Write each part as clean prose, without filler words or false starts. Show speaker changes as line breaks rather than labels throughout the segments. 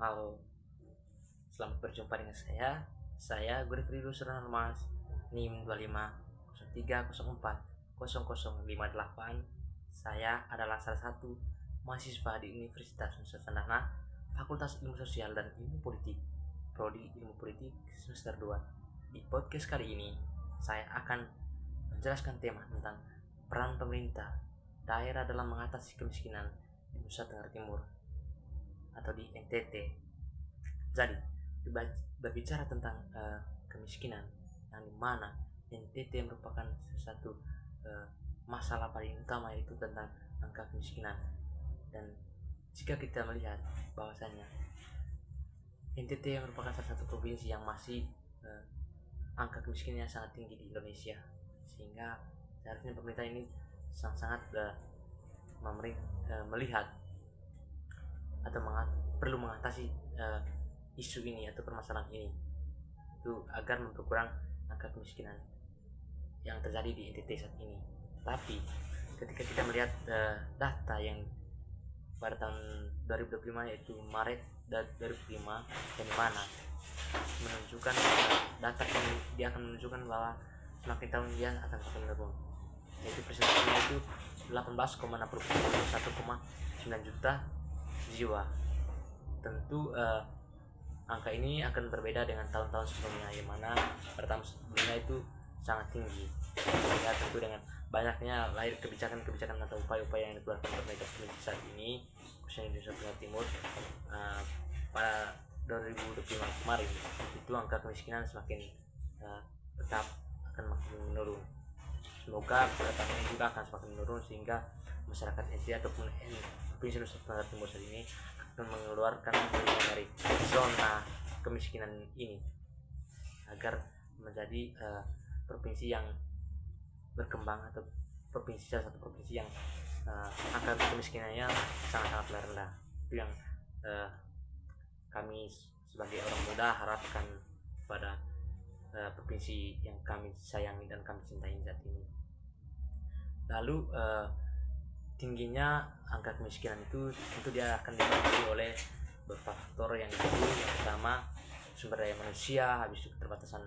Halo, selamat berjumpa dengan saya Gurifrido Suran Mas, NIM 2503040058. Saya adalah salah satu mahasiswa di Universitas Nusa Sandana, Fakultas Ilmu Sosial dan Ilmu Politik, Prodi Ilmu Politik semester 2. Di podcast kali ini, saya akan menjelaskan tema tentang peran pemerintah daerah dalam mengatasi kemiskinan di Nusa Tenggara Timur atau di NTT. Jadi berbicara tentang kemiskinan, yang dimana NTT merupakan sesuatu masalah paling utama, yaitu tentang angka kemiskinan. Dan jika kita melihat bahwasanya NTT merupakan salah satu provinsi yang masih angka kemiskinannya sangat tinggi di Indonesia, sehingga seharusnya pemerintah ini sangat melihat atau perlu mengatasi isu ini atau permasalahan ini itu agar memperkurang angka kemiskinan yang terjadi di NTT saat ini. Tapi ketika kita melihat data yang pada tahun 2025, yaitu Maret 2005, yang dimana menunjukkan data ini, dia akan menunjukkan bahwa semakin tahun dia akan semakin menurun, yaitu persentasenya itu 18,61,9 juta jiwa. Tentu angka ini akan berbeda dengan tahun-tahun sebelumnya, yang mana pada tahun sebelumnya itu sangat tinggi. Ya, tentu dengan banyaknya lahir kebijakan-kebijakan atau upaya-upaya yang dikeluarkan pemerintah saat ini, khususnya di Nusa Tenggara Timur, pada 2025 kemarin, itu angka kemiskinan semakin tetap akan makin menurun. Semoga pada tahun ini juga akan semakin menurun, sehingga masyarakat NTT ataupun Provinsi Nusa Tenggara Timur saat ini akan mengeluarkan dari zona kemiskinan ini agar menjadi provinsi yang berkembang, atau salah satu provinsi yang angka kemiskinannya sangat-sangat rendah. Itu yang kami sebagai orang muda harapkan pada provinsi yang kami sayangi dan kami cintai saat ini. Lalu tingginya angka kemiskinan itu tentu dia akan dipengaruhi oleh beberapa faktor. Yang pertama, sumber daya manusia, habis itu keterbatasan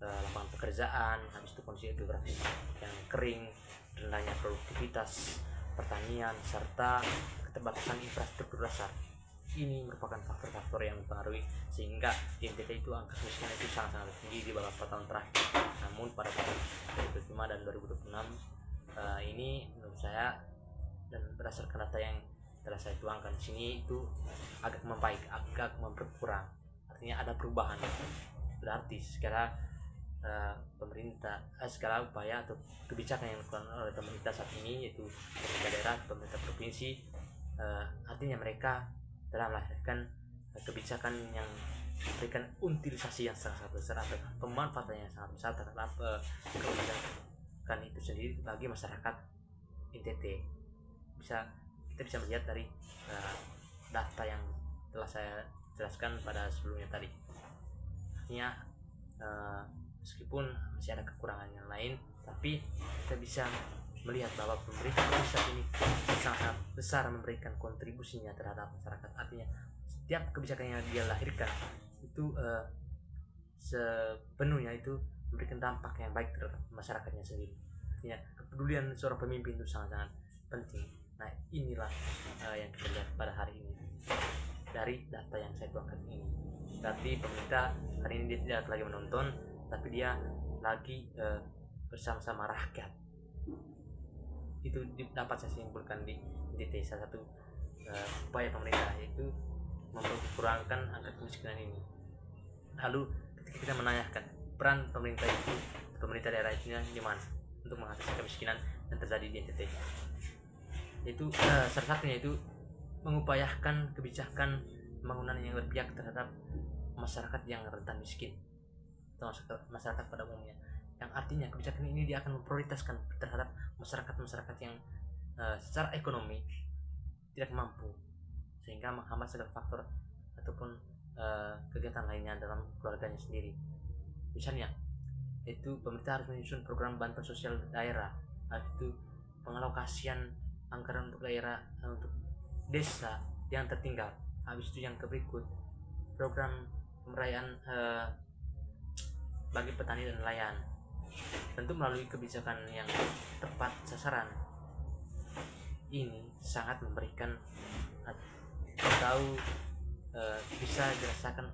lapangan pekerjaan, habis itu kondisi geografis yang kering, rendahnya produktivitas pertanian, serta keterbatasan infrastruktur dasar. Ini merupakan faktor-faktor yang mempengaruhi sehingga di NTT itu angka kemiskinan itu sangat-sangat tinggi di beberapa tahun terakhir. Namun pada tahun 2005 dan 2026 ini menurut saya, dan berdasarkan data yang telah saya tuangkan di sini, itu agak membaik, agak berkurang. Artinya ada perubahan. Berarti segala segala upaya atau kebijakan yang dilakukan oleh pemerintah saat ini, yaitu pemerintah daerah, pemerintah provinsi, artinya mereka telah melahirkan kebijakan yang memberikan utilisasi yang sangat besar atau pemanfaatan yang sangat besar terhadap kebijakan itu sendiri bagi masyarakat NTT. Kita bisa melihat dari data yang telah saya jelaskan pada sebelumnya tadi. Artinya meskipun masih ada kekurangan yang lain, tapi kita bisa melihat bahwa pemerintah pusat ini sangat besar memberikan kontribusinya terhadap masyarakat. Artinya setiap kebijakan yang dia lahirkan itu sepenuhnya itu memberikan dampak yang baik terhadap masyarakatnya sendiri. Artinya kepedulian seorang pemimpin itu sangat-sangat penting. Nah, inilah yang kita lihat pada hari ini dari data yang saya tuangkan ini. Tapi pemerintah hari ini dia tidak lagi menonton, tapi dia lagi bersama-sama rakyat. Itu dapat saya simpulkan di NTT. Salah satu upaya pemerintah yaitu memperkurangkan angka kemiskinan ini. Lalu ketika kita menanyakan peran pemerintah daerah itu gimana untuk mengatasi kemiskinan yang terjadi di NTT, itu salah satunya itu mengupayakan kebijakan pembangunan yang berpihak terhadap masyarakat yang rentan miskin atau masyarakat pada umumnya, yang artinya kebijakan ini dia akan memprioritaskan terhadap masyarakat yang secara ekonomi tidak mampu, sehingga menghambat segala faktor ataupun kegiatan lainnya dalam keluarganya sendiri. Misalnya itu pemerintah harus menyusun program bantuan sosial daerah, itu pengalokasian anggaran untuk daerah, untuk desa yang tertinggal. Habis itu yang berikut program pemberdayaan bagi petani dan nelayan, tentu melalui kebijakan yang tepat sasaran ini sangat memberikan atau bisa dirasakan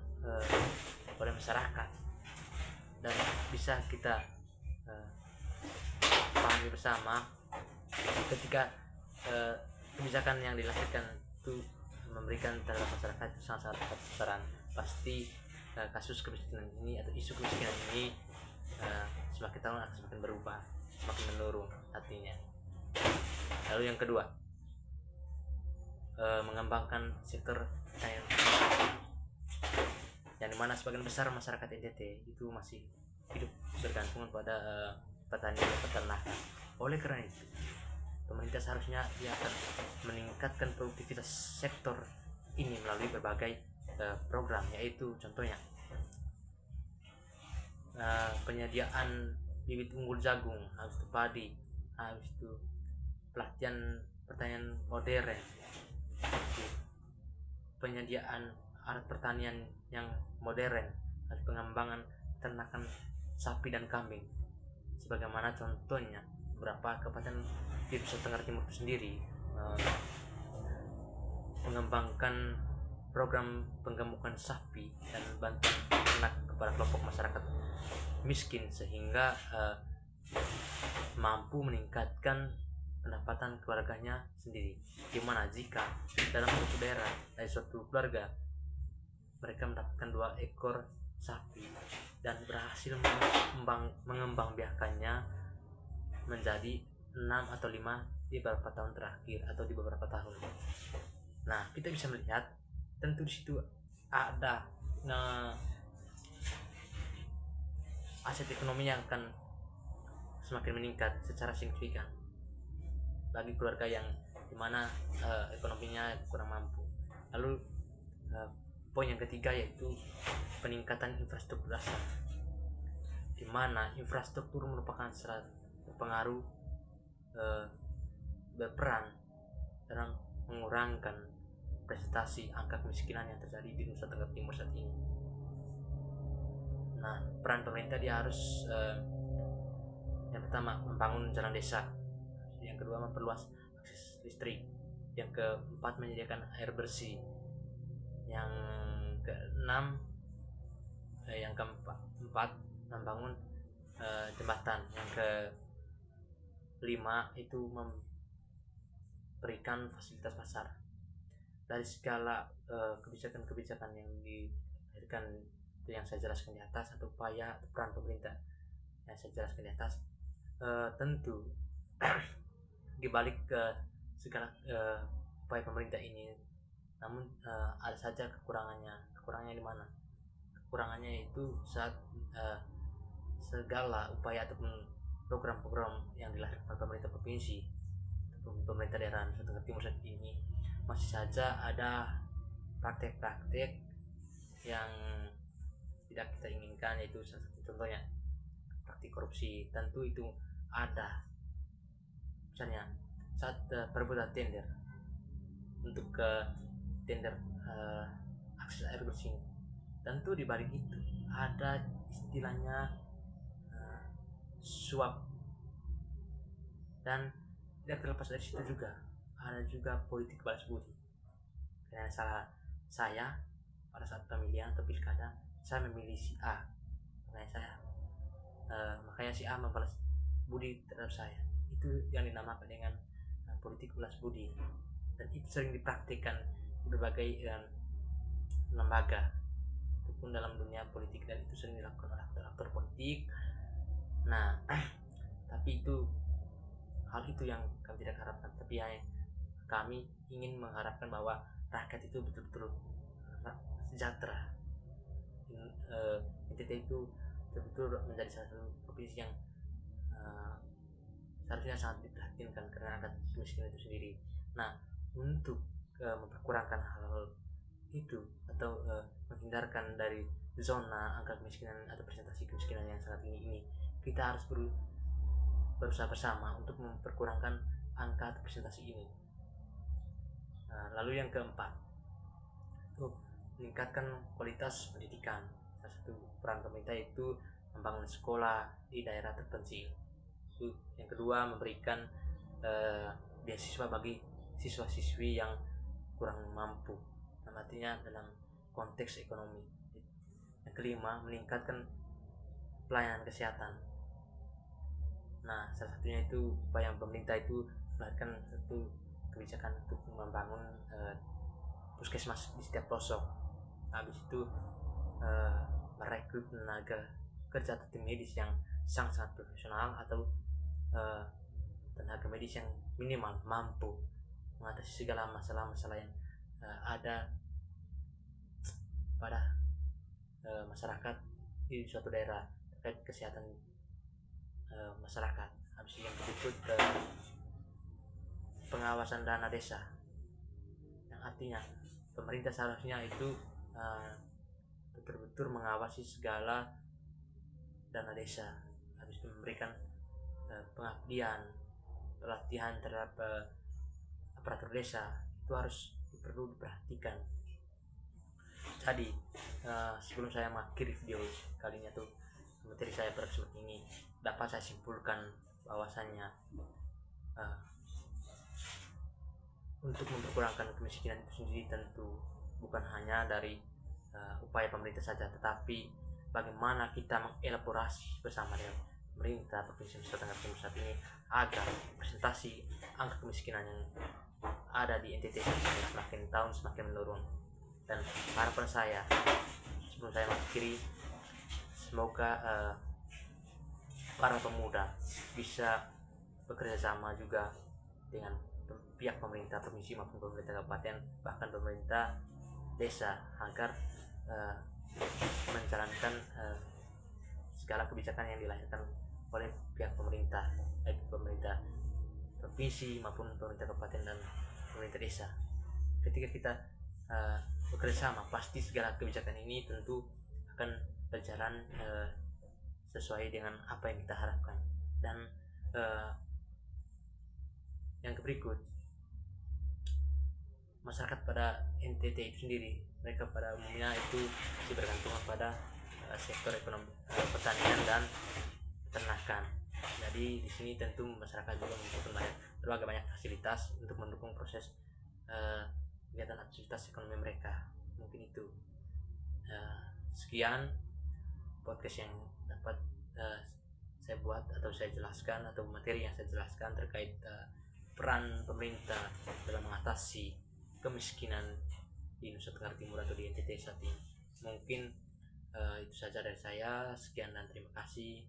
oleh masyarakat dan bisa kita pahami bersama ketika kebijakan yang dilahirkan itu memberikan terhadap masyarakat itu sangat tepat sasaran. Pasti kasus kemiskinan ini atau isu kemiskinan ini semakin tahun akan semakin berubah, semakin menurun artinya. Lalu yang kedua, mengembangkan sektor pertanian yang dimana sebagian besar masyarakat NTT itu masih hidup bergantung pada petani dan peternakan. Oleh karena itu, pemerintah seharusnya dia akan meningkatkan produktivitas sektor ini melalui berbagai program, yaitu contohnya penyediaan bibit unggul jagung, habis itu padi, habis itu pelatihan pertanian modern, penyediaan alat pertanian yang modern, dan pengembangan ternakan sapi dan kambing. Sebagaimana contohnya beberapa kabupaten di Nusa Tenggara Timur itu sendiri mengembangkan program penggemukan sapi dan bantuan ternak kepada kelompok masyarakat miskin sehingga mampu meningkatkan pendapatan keluarganya sendiri. Dimana jika dalam suatu daerah, dari suatu keluarga, mereka mendapatkan 2 ekor sapi dan berhasil mengembangbiakannya menjadi 6 atau 5 di beberapa tahun terakhir atau di beberapa tahun. Nah, kita bisa melihat tentu di situ ada aset ekonomi yang akan semakin meningkat secara signifikan bagi keluarga yang dimana ekonominya kurang mampu. Lalu poin yang ketiga yaitu peningkatan infrastruktur dasar, dimana infrastruktur merupakan salah berpengaruh berperan dalam mengurangkan presentasi angka kemiskinan yang terjadi di Nusa Tenggara Timur saat ini. Nah, peran pemerintah dia harus yang pertama membangun jalan desa, yang kedua memperluas akses listrik, yang keempat menyediakan air bersih, yang keenam yang keempat membangun jembatan, yang kelima itu memberikan fasilitas pasar. Dari segala kebijakan-kebijakan yang dilahirkan yang saya jelaskan di atas atau upaya atau peran pemerintah yang saya jelaskan di atas, tentu di balik segala upaya pemerintah ini, namun ada saja kekurangannya di mana? Kekurangannya itu saat segala upaya ataupun program-program yang dilahirkan oleh pemerintah provinsi ataupun pemerintah daerah Nusa Tenggara Timur saat ini masih saja ada praktek-praktek yang tidak kita inginkan, yaitu salah satu contohnya praktik korupsi. Tentu itu ada, misalnya saat perebutan tender untuk tender akses air bersih, tentu di balik itu ada istilahnya suap, dan tidak terlepas dari situ juga ada juga politik balas budi. Karena salah saya pada saat pemilihan atau pilkada, saya memilih si A, makanya si A membalas budi terhadap saya. Itu yang dinamakan dengan politik balas budi, dan itu sering dipraktikkan di berbagai lembaga ataupun dalam dunia politik, dan itu sering dilakukan oleh aktor-aktor politik. Nah, tapi itu hal itu yang kami tidak harapkan, tapi kami ingin mengharapkan bahwa rakyat itu betul-betul sejahtera. NTT itu betul-betul menjadi salah satu provinsi yang seharusnya sangat diperhatikan karena angka kemiskinan itu sendiri. Nah, untuk memperkurangkan hal itu atau menghindarkan dari zona angka kemiskinan atau presentasi kemiskinan yang sangat tinggi ini, kita harus berusaha bersama untuk memperkurangkan angka atau presentasi ini. Lalu yang keempat, meningkatkan kualitas pendidikan. Salah satu peran pemerintah itu membangun sekolah di daerah terpencil. Yang kedua, memberikan beasiswa bagi siswa-siswi yang kurang mampu, artinya dalam konteks ekonomi. Yang kelima, meningkatkan pelayanan kesehatan. Nah, salah satunya itu upaya pemerintah itu melahirkan satu kebijakan untuk membangun puskesmas di setiap pelosok. Habis itu merekrut tenaga kerja atau tim medis yang sangat profesional, atau tenaga medis yang minimal mampu mengatasi segala masalah-masalah yang ada pada masyarakat di suatu daerah terkait kesehatan masyarakat. Habis yang berikut pengawasan dana desa, yang artinya pemerintah seharusnya itu betul-betul mengawasi segala dana desa. Habis itu memberikan pengabdian, pelatihan terhadap aparatur desa, itu harus perlu diperhatikan. Jadi sebelum saya mengakhiri video kali ini atau materi saya pada kesempatan ini, dapat saya simpulkan bahwasannya untuk memperkurangkan kemiskinan itu sendiri tentu bukan hanya dari upaya pemerintah saja, tetapi bagaimana kita mengelaborasi bersama dengan pemerintah Provinsi Nusa Tenggara Timur saat ini agar presentasi angka kemiskinan yang ada di NTT semakin tahun semakin menurun. Dan harapan saya sebelum saya mengakhiri, semoga para pemuda bisa bekerja sama juga dengan pihak pemerintah provinsi maupun pemerintah kabupaten, bahkan pemerintah desa, agar menjalankan segala kebijakan yang dilahirkan oleh pihak pemerintah, baik pemerintah provinsi maupun pemerintah kabupaten dan pemerintah desa. Ketika kita bekerja sama, pasti segala kebijakan ini tentu akan berjalan sesuai dengan apa yang kita harapkan. Dan yang berikut, masyarakat pada NTT itu sendiri, mereka pada umumnya itu masih bergantung pada sektor ekonomi pertanian dan peternakan. Jadi di sini tentu masyarakat juga membutuhkan berbagai banyak fasilitas untuk mendukung proses kegiatan aktivitas ekonomi mereka. Mungkin itu sekian podcast yang dapat saya buat atau saya jelaskan, atau materi yang saya jelaskan terkait peran pemerintah dalam mengatasi kemiskinan di Nusa Tenggara Timur atau di NTT saat ini. Mungkin itu saja dari saya. Sekian dan terima kasih.